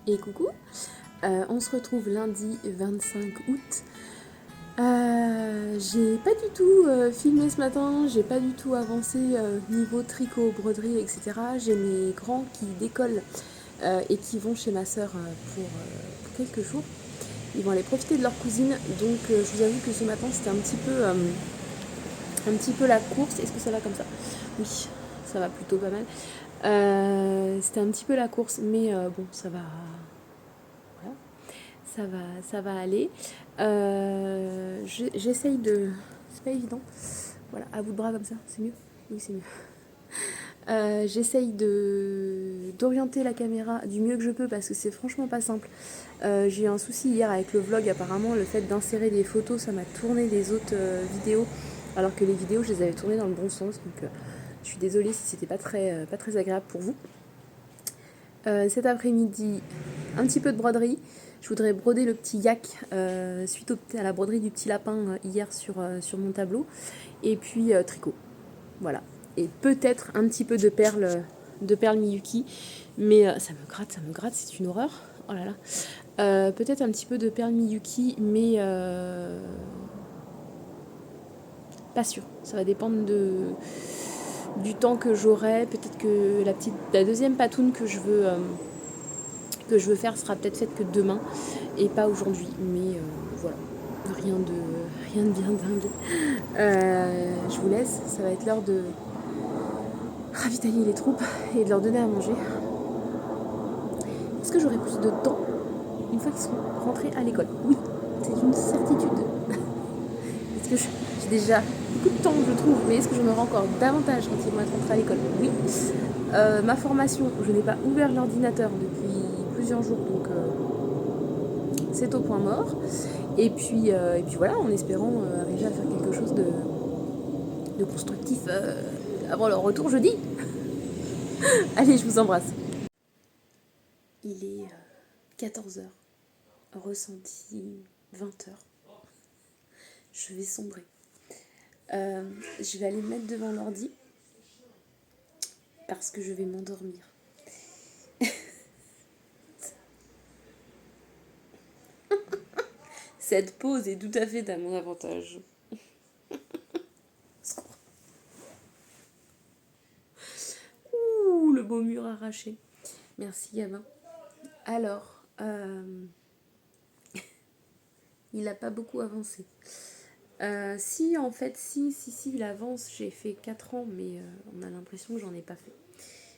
Et coucou, on se retrouve lundi 25 août. J'ai pas du tout filmé ce matin, j'ai pas du tout avancé niveau tricot, broderie, etc. J'ai mes grands qui décollent et qui vont chez ma soeur pour quelques jours. Ils vont aller profiter de leur cousine, donc je vous avoue que ce matin c'était un petit peu la course. Est-ce que ça va comme ça? Oui, ça va plutôt pas mal. C'était un petit peu la course, mais bon, ça va. Voilà. Ça va aller. J'essaye de... C'est pas évident. Voilà, à bout de bras comme ça, c'est mieux? Oui, c'est mieux. J'essaye d'orienter la caméra du mieux que je peux parce que c'est franchement pas simple. J'ai eu un souci hier avec le vlog, apparemment le fait d'insérer des photos ça m'a tourné les autres vidéos alors que les vidéos je les avais tournées dans le bon sens, donc je suis désolée si c'était pas très agréable pour vous. Cet après-midi, un petit peu de broderie. Je voudrais broder le petit yak suite à la broderie du petit lapin hier sur mon tableau. Et puis tricot. Voilà. Et peut-être un petit peu de perles Miyuki. Mais ça me gratte, c'est une horreur. Oh là là. Peut-être un petit peu de perles Miyuki, mais pas sûr. Ça va dépendre du temps que j'aurai. Peut-être que la deuxième patoune que je veux faire sera peut-être faite que demain et pas aujourd'hui, mais voilà, rien de bien dingue. Je vous laisse, ça va être l'heure de ravitailler les troupes et de leur donner à manger. Est-ce que j'aurai plus de temps une fois qu'ils seront rentrés à l'école? Oui, c'est une certitude. Est-ce que j'ai déjà beaucoup de temps, je trouve, mais est-ce que j'en aurai encore davantage quand ils vont être rentrés à l'école? Oui. Ma formation, je n'ai pas ouvert l'ordinateur depuis plusieurs jours, donc c'est au point mort. Et puis voilà, en espérant arriver à faire quelque chose de constructif avant leur retour jeudi. Allez, je vous embrasse. Il est 14h, ressenti 20h. Je vais sombrer. Je vais aller me mettre devant l'ordi parce que je vais m'endormir. Cette pause est tout à fait à mon avantage. Ouh, le beau mur arraché. Merci Gabin. Alors, il n'a pas beaucoup avancé. Si, en fait, si, il avance. J'ai fait 4 ans, mais on a l'impression que j'en ai pas fait.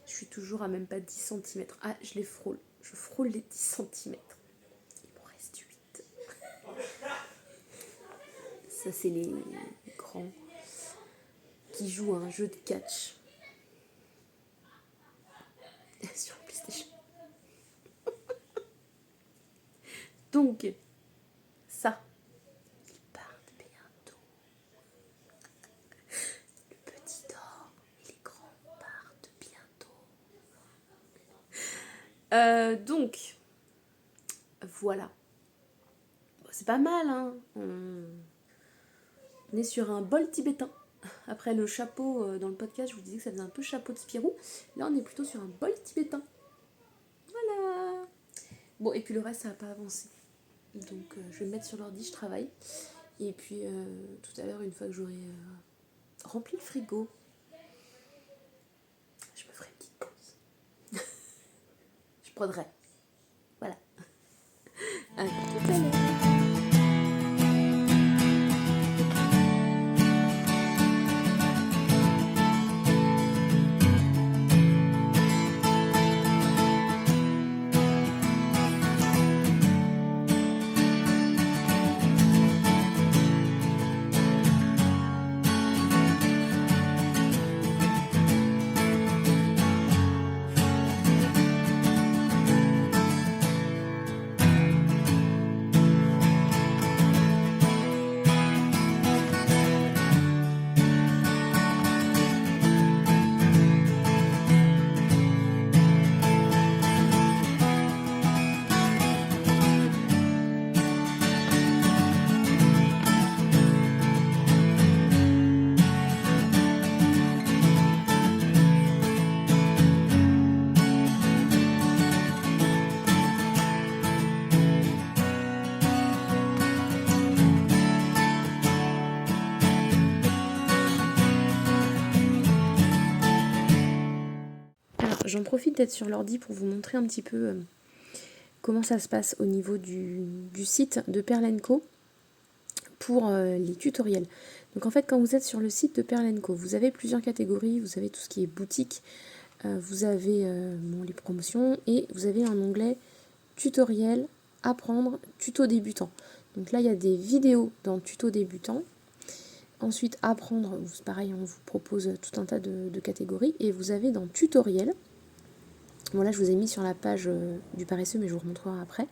Je suis toujours à même pas 10 cm. Ah, je les frôle. Je frôle les 10 cm. Il m'en reste 8. Ça, c'est les grands qui jouent à un jeu de catch sur la PlayStation. Donc, ça, ils partent bientôt. Le petit dort, les grands partent bientôt. Donc, voilà. Bon, c'est pas mal, hein. On est sur un bol tibétain. Après le chapeau dans le podcast, je vous disais que ça faisait un peu chapeau de Spirou. Là, on est plutôt sur un bol tibétain. Voilà. Bon, et puis le reste, ça n'a pas avancé. Donc, je vais me mettre sur l'ordi, je travaille. Et puis, tout à l'heure, une fois que j'aurai rempli le frigo, je me ferai une petite pause. Je broderai. Voilà. À tout à l'heure. j'en profite d'être sur l'ordi pour vous montrer un petit peu comment ça se passe au niveau du site de Perle & Co pour les tutoriels. Donc en fait, quand vous êtes sur le site de Perle & Co, vous avez plusieurs catégories. Vous avez tout ce qui est boutique, vous avez les promotions et vous avez un onglet tutoriel, apprendre, tuto débutant. Donc là, il y a des vidéos dans tuto débutant. Ensuite, apprendre, c'est pareil, on vous propose tout un tas de catégories. Et vous avez dans tutoriel, bon là je vous ai mis sur la page du paresseux, mais je vous remontrerai après.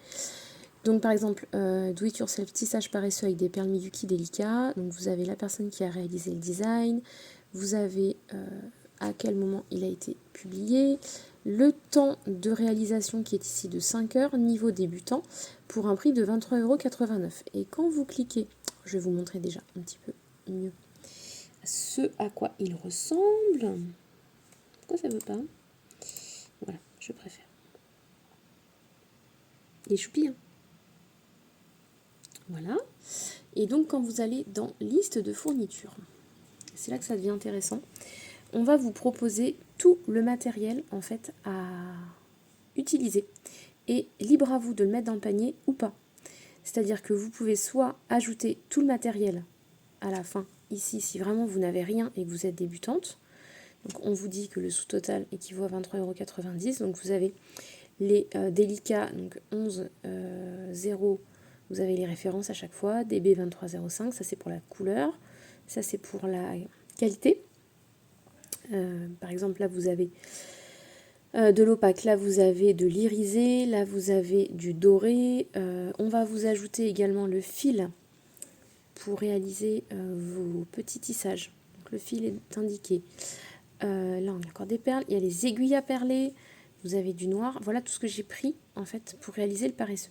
Donc par exemple, do it yourself tissage paresseux avec des perles Miyuki délicats. Donc vous avez la personne qui a réalisé le design, vous avez à quel moment il a été publié, le temps de réalisation qui est ici de 5 heures, niveau débutant, pour un prix de 23,89 €. Et quand vous cliquez, je vais vous montrer déjà un petit peu mieux ce à quoi il ressemble. Pourquoi ça ne veut pas? Voilà, je préfère. Il est choupi, hein. Voilà. Et donc quand vous allez dans liste de fournitures, c'est là que ça devient intéressant. On va vous proposer tout le matériel en fait à utiliser. Et libre à vous de le mettre dans le panier ou pas. C'est-à-dire que vous pouvez soit ajouter tout le matériel à la fin, ici, si vraiment vous n'avez rien et que vous êtes débutante. Donc on vous dit que le sous-total équivaut à 23,90 €. Donc vous avez les délicats, donc 11,0, vous avez les références à chaque fois, DB 23,05, ça c'est pour la couleur, ça c'est pour la qualité. Par exemple, là vous avez de l'opaque, là vous avez de l'irisé, là vous avez du doré. On va vous ajouter également le fil pour réaliser vos petits tissages. Donc le fil est indiqué. Là on a encore des perles, il y a les aiguilles à perler, vous avez du noir. Voilà tout ce que j'ai pris en fait pour réaliser le paresseux.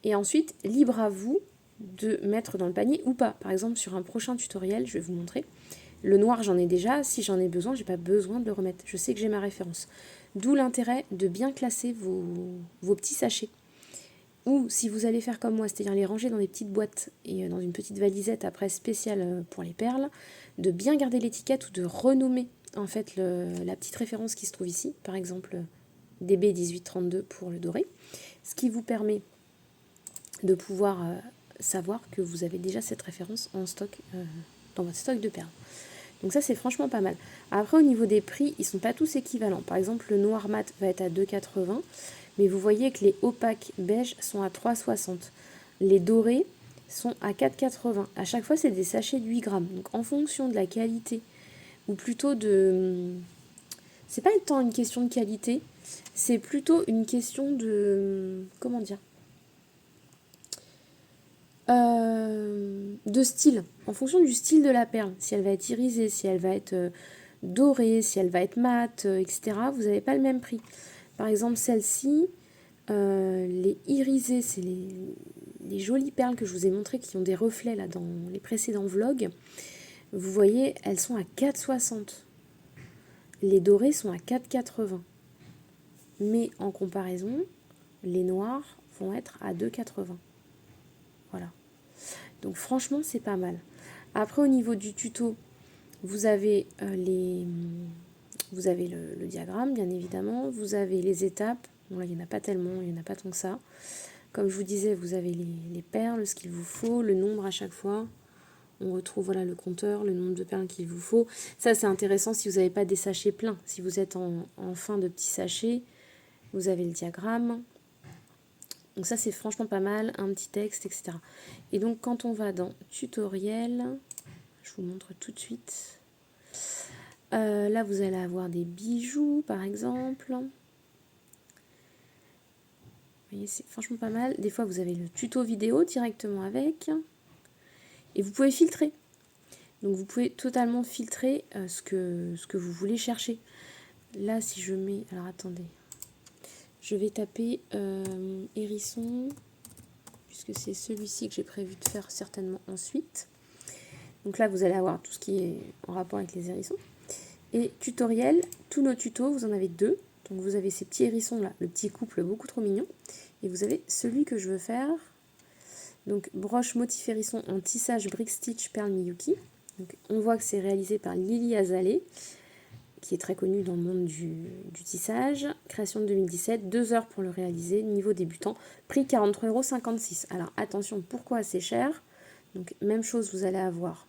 Et ensuite, libre à vous de mettre dans le panier ou pas. Par exemple, sur un prochain tutoriel, je vais vous montrer. Le noir, j'en ai déjà. Si j'en ai besoin, j'ai pas besoin de le remettre. Je sais que j'ai ma référence. D'où l'intérêt de bien classer vos petits sachets. Ou si vous allez faire comme moi, c'est-à-dire les ranger dans des petites boîtes et dans une petite valisette après spéciale pour les perles, de bien garder l'étiquette ou de renommer en fait la petite référence qui se trouve ici. Par exemple, DB 1832 pour le doré. Ce qui vous permet de pouvoir savoir que vous avez déjà cette référence en stock dans votre stock de perles. Donc ça c'est franchement pas mal. Après au niveau des prix, ils sont pas tous équivalents. Par exemple le noir mat va être à 2,80 €, mais vous voyez que les opaques beige sont à 3,60 €. Les dorés sont à 4,80 €. À chaque fois c'est des sachets de 8 grammes. Donc en fonction de la qualité, ou plutôt de... C'est pas tant une question de qualité, c'est plutôt une question de... Comment dire ? De style, en fonction du style de la perle, si elle va être irisée, si elle va être dorée, si elle va être mate, etc., vous n'avez pas le même prix. Par exemple, celle-ci, les irisées, c'est les jolies perles que je vous ai montrées qui ont des reflets là dans les précédents vlogs. Vous voyez, elles sont à 4,60 €. Les dorées sont à 4,80 €. Mais en comparaison, les noirs vont être à 2,80 €. Voilà. Donc franchement, c'est pas mal. Après, au niveau du tuto, vous avez, vous avez le diagramme, bien évidemment. Vous avez les étapes. Bon, là, il n'y en a pas tellement, il n'y en a pas tant que ça. Comme je vous disais, vous avez les perles, ce qu'il vous faut, le nombre à chaque fois. On retrouve voilà, le compteur, le nombre de perles qu'il vous faut. Ça, c'est intéressant si vous n'avez pas des sachets pleins. Si vous êtes en fin de petits sachets, vous avez le diagramme. Donc ça, c'est franchement pas mal, un petit texte, etc. Et donc, quand on va dans tutoriel, je vous montre tout de suite. Là, vous allez avoir des bijoux, par exemple. Vous voyez, c'est franchement pas mal. Des fois, vous avez le tuto vidéo directement avec. Et vous pouvez filtrer. Donc, vous pouvez totalement filtrer ce que vous voulez chercher. Là, si je mets... Alors, attendez. Je vais taper hérisson, puisque c'est celui-ci que j'ai prévu de faire certainement ensuite. Donc là, vous allez avoir tout ce qui est en rapport avec les hérissons. Et tutoriel, tous nos tutos, vous en avez deux. Donc vous avez ces petits hérissons là, le petit couple beaucoup trop mignon. Et vous avez celui que je veux faire. Donc broche motif hérisson en tissage brick stitch perle Miyuki. Donc on voit que c'est réalisé par Lily Azalée, qui est très connu dans le monde du tissage. Création de 2017, 2 heures pour le réaliser, niveau débutant, prix 43,56 €. Alors attention, pourquoi c'est cher? Donc même chose, vous allez avoir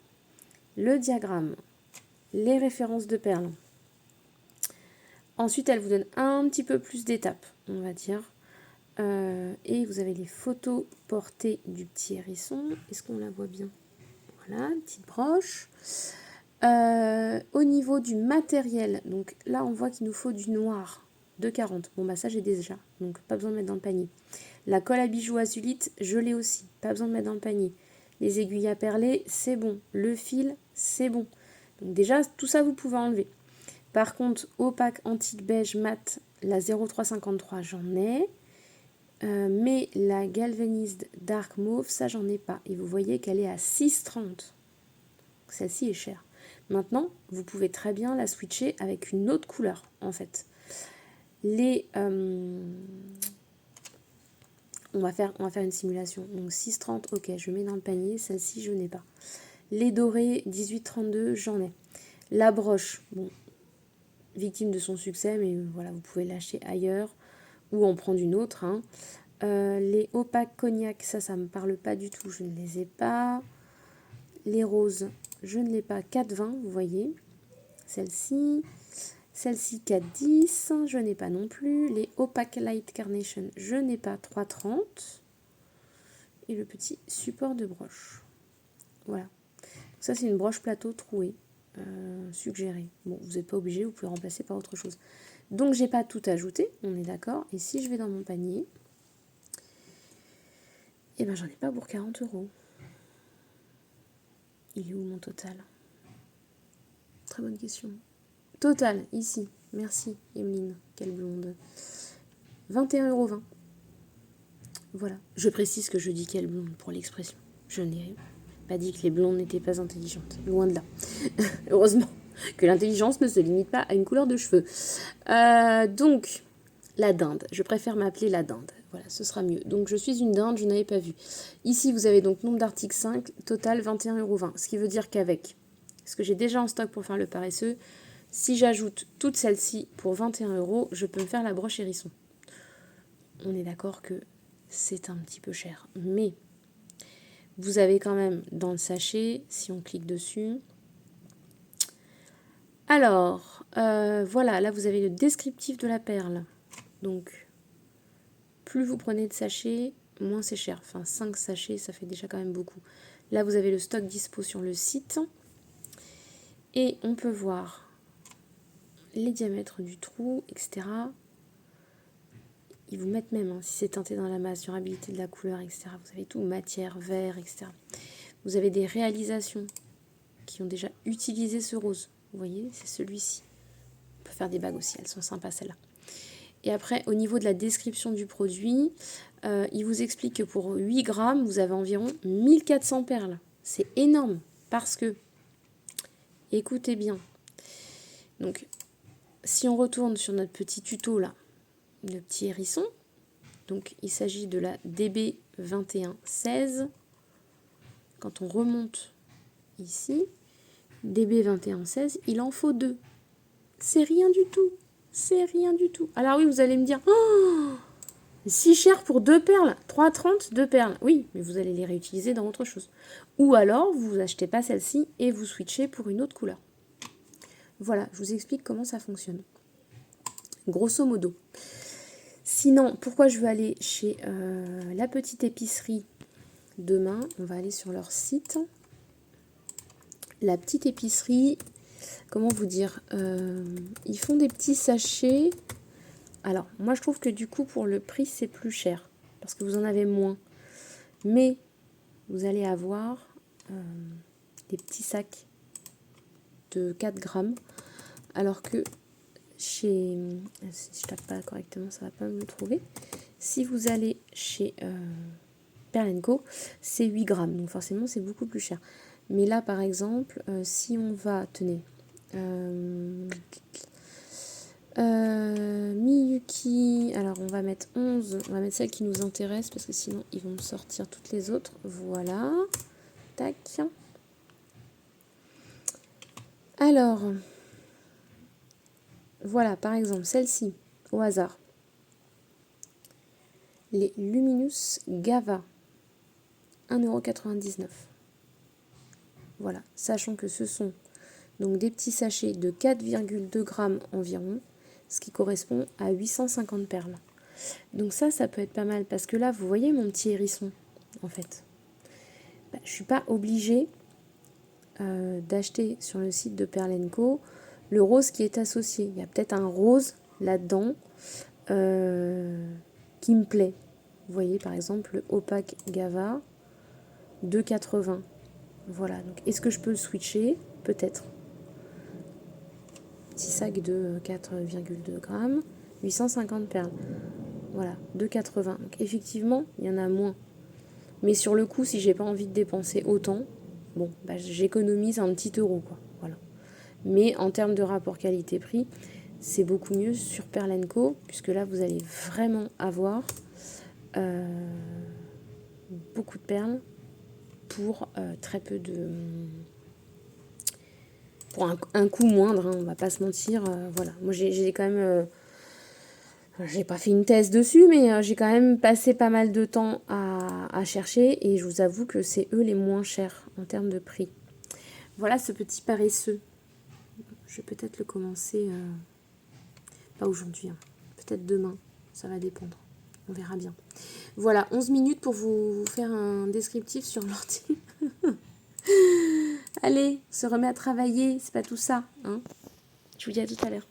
le diagramme, les références de perles. Ensuite, elle vous donne un petit peu plus d'étapes, on va dire. Et vous avez les photos portées du petit hérisson. Est-ce qu'on la voit bien? Voilà, une petite broche. Au niveau du matériel, donc là on voit qu'il nous faut du noir de 40. Bon bah ça j'ai déjà, donc pas besoin de mettre dans le panier. La colle à bijoux azulite, je l'ai aussi, pas besoin de mettre dans le panier. Les aiguilles à perler, c'est bon. Le fil, c'est bon. Donc déjà tout ça vous pouvez enlever. Par contre, opaque antique beige mat, la 0353 j'en ai. Mais la galvanized dark mauve, ça j'en ai pas. Et vous voyez qu'elle est à 6,30. Celle-ci est chère. Maintenant, vous pouvez très bien la switcher avec une autre couleur, en fait. On va faire une simulation. Donc 6,30, ok, je mets dans le panier. Celle-ci, je n'ai pas. Les dorés, 18,32, j'en ai. La broche, bon, victime de son succès, mais voilà, vous pouvez l'acheter ailleurs ou en prendre une autre. Hein. Les opaques cognac, ça me parle pas du tout, je ne les ai pas. Les roses, je ne l'ai pas, 4,20, vous voyez. Celle-ci, 4,10, je n'ai pas non plus. Les opaque light carnation, je n'ai pas, 3,30. Et le petit support de broche. Voilà. Ça, c'est une broche plateau trouée, suggérée. Bon, vous n'êtes pas obligé, vous pouvez remplacer par autre chose. Donc, j'ai pas tout ajouté, on est d'accord. Et si je vais dans mon panier, eh ben, j'en ai pas pour 40 €. Il est où mon total? Très bonne question. Total, ici. Merci, Emeline. Quelle blonde. 21,20 €. Voilà. Je précise que je dis quelle blonde pour l'expression. Je n'ai pas dit que les blondes n'étaient pas intelligentes. Loin de là. Heureusement que l'intelligence ne se limite pas à une couleur de cheveux. Donc, la dinde. Je préfère m'appeler la dinde. Voilà, ce sera mieux. Donc, je suis une dinde, je n'avais pas vu. Ici, vous avez donc nombre d'articles 5, total 21,20 €. Ce qui veut dire qu'avec ce que j'ai déjà en stock pour faire le paresseux, si j'ajoute toutes celles-ci pour 21 €, je peux me faire la broche hérisson. On est d'accord que c'est un petit peu cher. Mais vous avez quand même dans le sachet, si on clique dessus. Alors, voilà, là vous avez le descriptif de la perle. Donc, plus vous prenez de sachets, moins c'est cher. Enfin, 5 sachets, ça fait déjà quand même beaucoup. Là, vous avez le stock dispo sur le site. Et on peut voir les diamètres du trou, etc. Ils vous mettent même, hein, si c'est teinté dans la masse, durabilité de la couleur, etc. Vous avez tout, matière, verre, etc. Vous avez des réalisations qui ont déjà utilisé ce rose. Vous voyez, c'est celui-ci. On peut faire des bagues aussi, elles sont sympas celles-là. Et après, au niveau de la description du produit, il vous explique que pour 8 grammes, vous avez environ 1400 perles. C'est énorme parce que, écoutez bien, donc si on retourne sur notre petit tuto là, le petit hérisson, donc il s'agit de la DB2116. Quand on remonte ici, DB2116, il en faut 2. C'est rien du tout. C'est rien du tout. Alors oui, vous allez me dire, oh, si cher pour 2 perles, 3,30, 2 perles. Oui, mais vous allez les réutiliser dans autre chose. Ou alors, vous achetez pas celle-ci et vous switchez pour une autre couleur. Voilà, je vous explique comment ça fonctionne. Grosso modo. Sinon, pourquoi je veux aller chez la petite épicerie demain? On va aller sur leur site. La petite épicerie, comment vous dire, ils font des petits sachets. Alors, moi je trouve que du coup pour le prix c'est plus cher, parce que vous en avez moins. Mais vous allez avoir des petits sacs de 4 grammes, alors que chez... Si je tape pas correctement, ça va pas me le trouver. Si vous allez chez Perle & Co, c'est 8 grammes, donc forcément c'est beaucoup plus cher. Mais là par exemple, si on va, tenez, Miyuki, alors on va mettre 11, on va mettre celle qui nous intéresse parce que sinon ils vont me sortir toutes les autres. Voilà, tac. Alors, Voilà, par exemple, celle-ci, au hasard. Les Luminous Gava, 1,99 €. Voilà, sachant que ce sont donc des petits sachets de 4,2 grammes environ, ce qui correspond à 850 perles. Donc ça peut être pas mal, parce que là, vous voyez mon petit hérisson, en fait. Je ne suis pas obligée d'acheter sur le site de Perle & Co le rose qui est associé. Il y a peut-être un rose là-dedans qui me plaît. Vous voyez, par exemple, le Opaque Gava, 2,80 €. Voilà, donc est-ce que je peux le switcher? Peut-être. Petit sac de 4,2 grammes, 850 perles. Voilà, 2,80 €. Donc effectivement, il y en a moins. Mais sur le coup, si j'ai pas envie de dépenser autant, bon, j'économise un petit euro, quoi. Voilà. Mais en termes de rapport qualité-prix, c'est beaucoup mieux sur Perle & Co, puisque là, vous allez vraiment avoir beaucoup de perles pour très peu de... pour un coût moindre, hein, on va pas se mentir. Voilà. Moi, j'ai quand même... j'ai pas fait une thèse dessus, mais j'ai quand même passé pas mal de temps à chercher, et je vous avoue que c'est eux les moins chers en termes de prix. Voilà ce petit paresseux. Je vais peut-être le commencer, pas aujourd'hui, hein. Peut-être demain, ça va dépendre. On verra bien. Voilà, 11 minutes pour vous faire un descriptif sur l'ordi. Allez, on se remet à travailler, c'est pas tout ça, hein. Je vous dis à tout à l'heure.